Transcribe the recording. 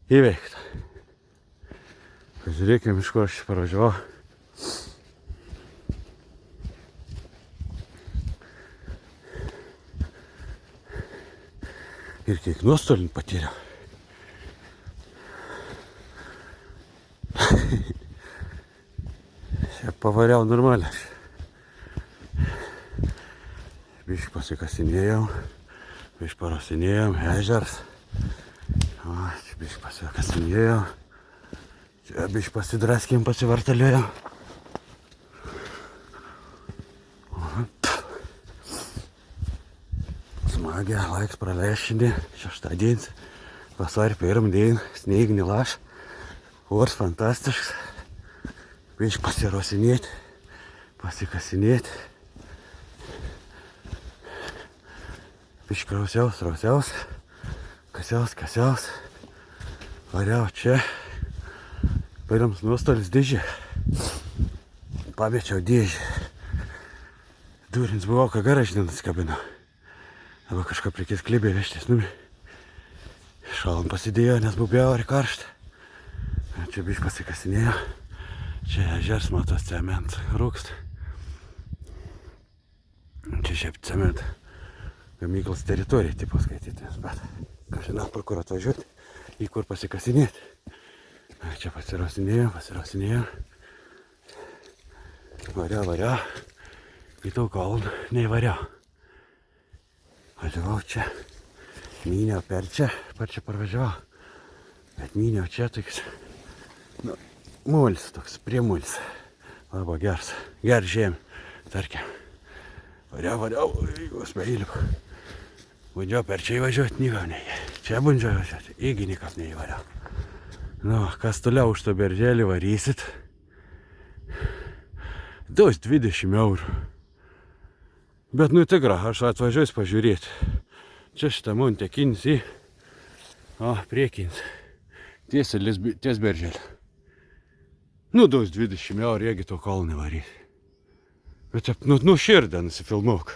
įveikta. Pažiūrėkime, iš kur aš parvažiavau. Ir kiek nuostolį patyriau. Čia pavariau normaliai. Biškį pasikasinėjom, biškį parasinėjom, ežers. Čia biškį pasikasinėjom, čia biškį pasidraskėm, pasivartalėjom. Smagia, laiks praleišinė, šeštadienis, vasario 1 dieną, sneiginį laš, oras fantastiškas, biškį pasirosinėti, pasikasinėti, biškį rausiaus, kasiaus, variau čia, paėdams nuostolis dėžė, pamečiau dėžę, durins buvau, ką garažinę nusikabinau. Dabar kažką reikės klibė vežtis, šalm pasidėjo, nes bubėjo ir karšta. Čia biškį pasikasinėjo, čia ežers, matos, cement rūksta. Čia šiaip cement gamyklos teritorija, tipo skaitytis, bet kažina, per kur atvažiuoti, į kur pasikasinėti. Čia pasirasinėjo. Varia, į tau kalną, neįvaria. Važiavau čia, myniau per čia parvažiavau, bet myniau čia toks, mulis toks, prie mulis, labai geras žemė, tarkim. Variau, jūs paėliau, bandžiau per čia įvažiuoti, nikam neįvažiuoti, čia bandžiau įvažiuoti, įgi nikam neįvažiau. Kas toliau už to berželį varysit, duos 20 eurų. Bet tikra, aš atvažiuoju pažiūrėti. Čia šitą monte kinis į, priekinis, ties berželį. Duos 20 eurų, jeigu to kalną varyti. Bet širdį nusifilmuok.